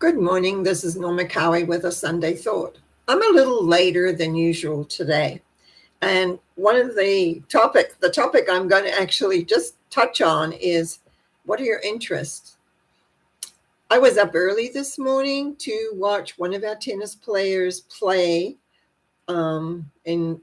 Good morning. This is Norma Cowie with a Sunday Thought. I'm a little later than usual today. And one of the topic I'm going to actually just touch on is, what are your interests? I was up early this morning to watch one of our tennis players play in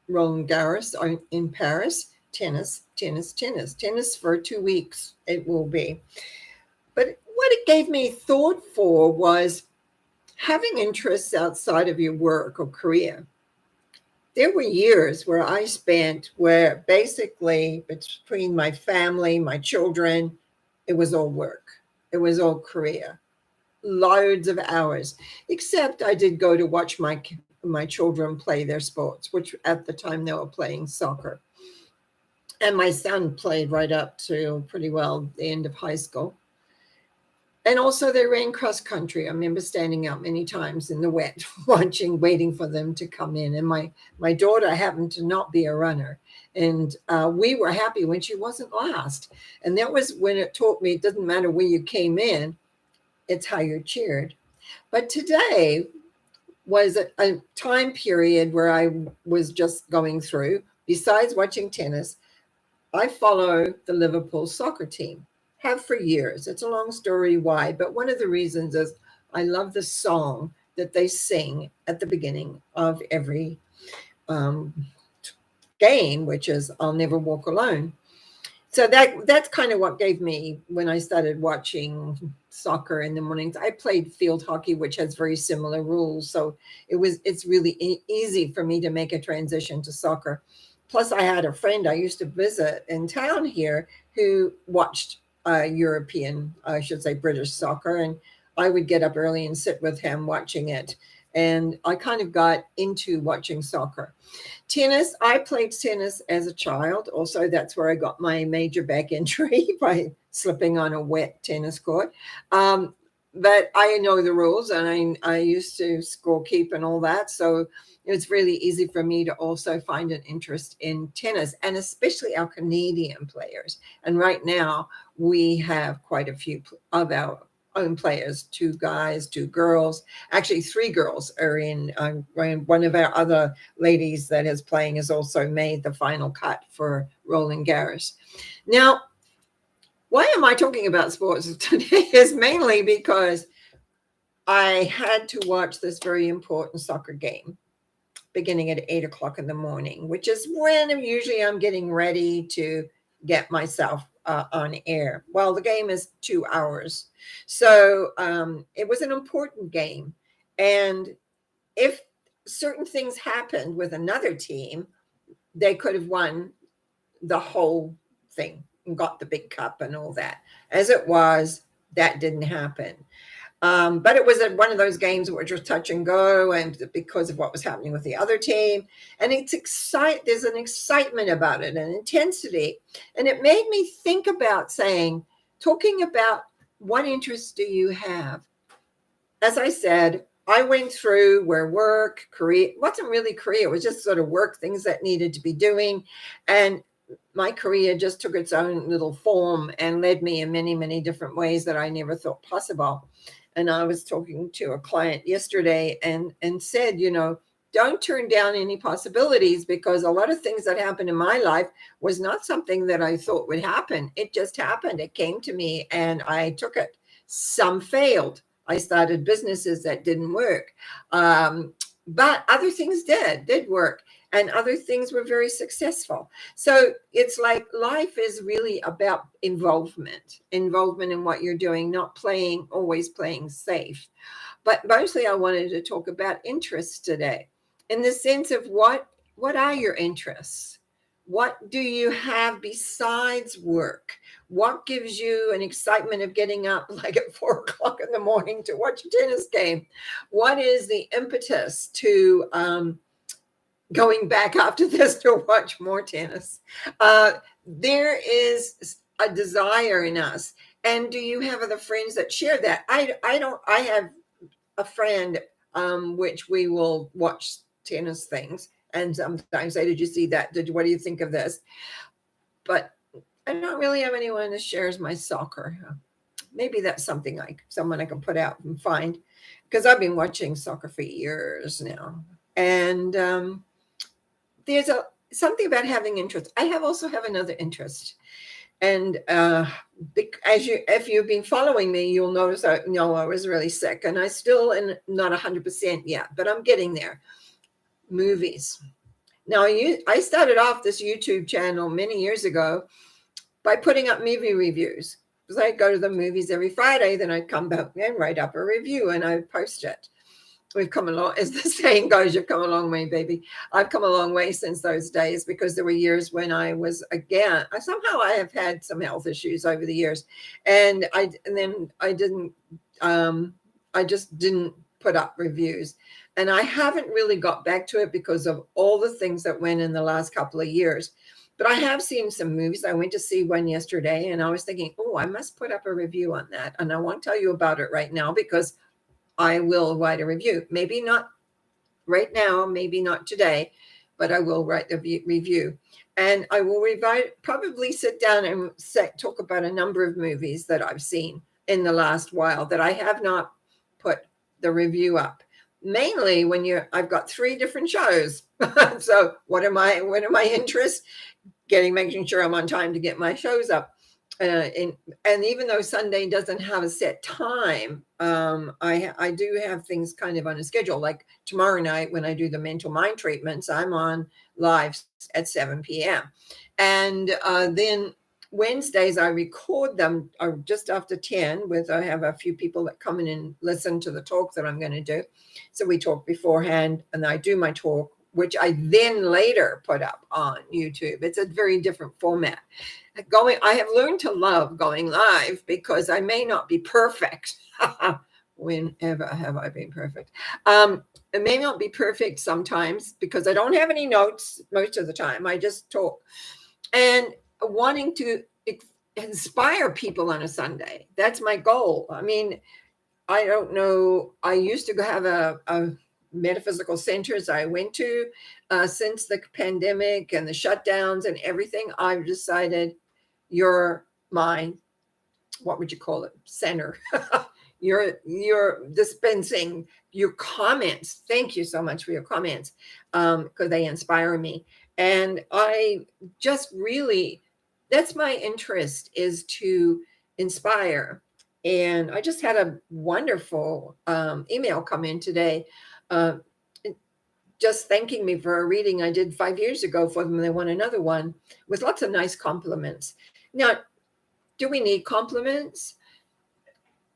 Roland Garros in Paris. Tennis for 2 weeks it will be. But what it gave me thought for was having interests outside of your work or career. There were years where I spent where basically between my family, my children, it was all work. It was all career. Loads of hours. Except I did go to watch my children play their sports, which at the time they were playing soccer. And my son played right up to pretty well the end of high school. And also they ran cross country. I remember standing out many times in the wet, waiting for them to come in. And my daughter happened to not be a runner. And we were happy when she wasn't last. And that was when it taught me it doesn't matter where you came in, it's how you're cheered. But today was a time period where I was just going through. Besides watching tennis, I follow the Liverpool soccer team, have for years. It's a long story why, but one of the reasons is I love the song that they sing at the beginning of every um, game, which is "I'll Never Walk Alone." So that's kind of what gave me when I started watching soccer in the mornings. I played field hockey, which has very similar rules, so it's really easy for me to make a transition to soccer. Plus, I had a friend I used to visit in town here who watched European, I should say British soccer, and I would get up early and sit with him watching it. And I kind of got into watching soccer. Tennis, I played tennis as a child. Also, that's where I got my major back injury by slipping on a wet tennis court. Um, but I know the rules, and I used to score keep and all that. So it's really easy for me to also find an interest in tennis, and especially our Canadian players. And right now, we have quite a few of our own players, two guys, two girls. Actually, three girls are in. One of our other ladies that is playing has also made the final cut for Roland Garros. Now, why am I talking about sports today? Is mainly because I had to watch this very important soccer game beginning at 8 o'clock in the morning, which is when usually I'm getting ready to get myself on air. Well, the game is 2 hours. So it was an important game. And if certain things happened with another team, they could have won the whole thing and got the big cup and all that. As it was, that didn't happen. But it was one of those games which was touch and go, and because of what was happening with the other team, and there's an excitement about it, an intensity, and it made me think about talking about what interests do you have? As I said, I went through where work, career, wasn't really career, it was just sort of work, things that needed to be doing, and my career just took its own little form and led me in many, many different ways that I never thought possible. And I was talking to a client yesterday and said, don't turn down any possibilities, because a lot of things that happened in my life was not something that I thought would happen. It just happened. It came to me and I took it. Some failed. I started businesses that didn't work. But other things did work, and other things were very successful. So it's like life is really about involvement in what you're doing, not always playing safe. But mostly I wanted to talk about interests today, in the sense of what are your interests? What do you have besides work? What gives you an excitement of getting up like at 4 o'clock in the morning to watch a tennis game? What is the impetus to going back after this to watch more tennis? There is a desire in us. And do you have other friends that share that? I don't. I have a friend which we will watch tennis things, and sometimes say, did you see that? What do you think of this? But I don't really have anyone that shares my soccer. Maybe that's something someone I can put out and find, because I've been watching soccer for years now. And there's something about having interest. I also have another interest. And if you've been following me, you'll notice I was really sick, and I still am not 100% yet, but I'm getting there. Movies. Now, I started off this YouTube channel many years ago by putting up movie reviews, because I'd go to the movies every Friday, then I'd come back and write up a review and I'd post it. We've come along, as the saying goes, you've come a long way, baby. I've come a long way since those days, because there were years when I have had some health issues over the years, and I just didn't put up reviews, and I haven't really got back to it because of all the things that went in the last couple of years. But I have seen some movies. I went to see one yesterday, and I was thinking, oh, I must put up a review on that, and I won't tell you about it right now, because I will write a review. Maybe not right now, maybe not today, but I will write the review. And I will probably sit down and talk about a number of movies that I've seen in the last while that I have not put the review up. Mainly when I've got 3 different shows. So what are my interests? Making sure I'm on time to get my shows up. And even though Sunday doesn't have a set time, I do have things kind of on a schedule. Like tomorrow night, when I do the mental mind treatments, I'm on live at 7 p.m. And then Wednesdays, I record them just after 10 I have a few people that come in and listen to the talk that I'm going to do. So we talk beforehand, and I do my talk, which I then later put up on YouTube. It's a very different format. I have learned to love going live, because I may not be perfect. Whenever have I been perfect? It may not be perfect sometimes, because I don't have any notes most of the time. I just talk. And wanting to inspire people on a Sunday, that's my goal. I mean, I don't know. I used to have a metaphysical centers I went to. Since the pandemic and the shutdowns and everything, I've decided you're my, what would you call it, center. you're dispensing your comments. Thank you so much for your comments, because they inspire me. And I just really, that's my interest, is to inspire. And I just had a wonderful email come in today, just thanking me for a reading I did 5 years ago for them. They want another one with lots of nice compliments. Now, do we need compliments?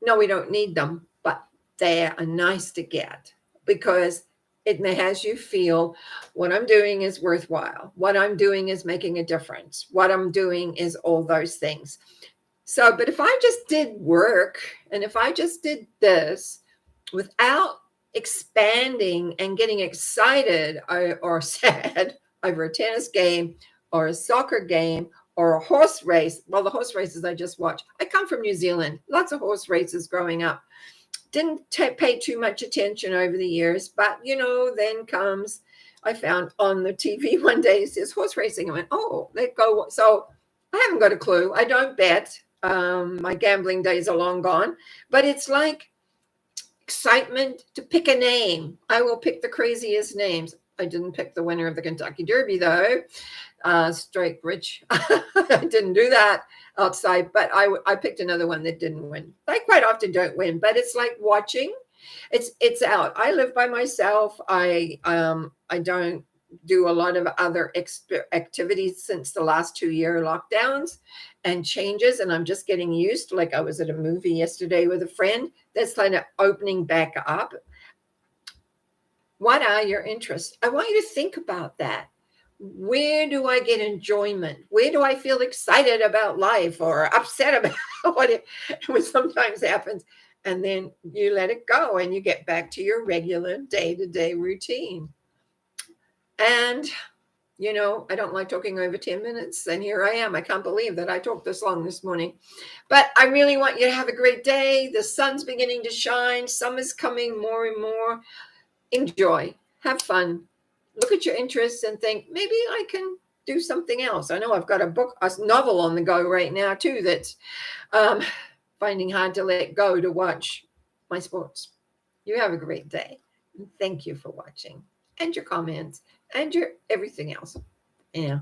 No, we don't need them, but they are nice to get, because it has you feel what I'm doing is worthwhile. What I'm doing is making a difference. What I'm doing is all those things. So, but if I just did work, and if I just did this without expanding and getting excited or sad over a tennis game or a soccer game or a horse race. Well, the horse races I just watched. I come from New Zealand. Lots of horse races growing up. Didn't pay too much attention over the years, but then comes, I found on the TV one day, it says horse racing. I went, oh, let go. So I haven't got a clue. I don't bet. My gambling days are long gone, but it's like excitement to pick a name. I will pick the craziest names. I didn't pick the winner of the Kentucky Derby, though. Straight rich. I didn't do that outside, but I picked another one that didn't win. I quite often don't win, but it's like watching. It's out. I live by myself. I don't do a lot of other activities since the last 2-year lockdowns and changes, and I'm just getting used. Like I was at a movie yesterday with a friend that's kind of opening back up. What are your interests? I want you to think about that. Where do I get enjoyment? Where do I feel excited about life or upset about what sometimes happens? And then you let it go and you get back to your regular day-to-day routine. And, I don't like talking over 10 minutes. And here I am. I can't believe that I talked this long this morning. But I really want you to have a great day. The sun's beginning to shine. Summer's coming more and more. Enjoy. Have fun. Look at your interests and think, maybe I can do something else. I know I've got a novel on the go right now, too, that's finding hard to let go to watch my sports. You have a great day. And thank you for watching and your comments and your everything else. Yeah.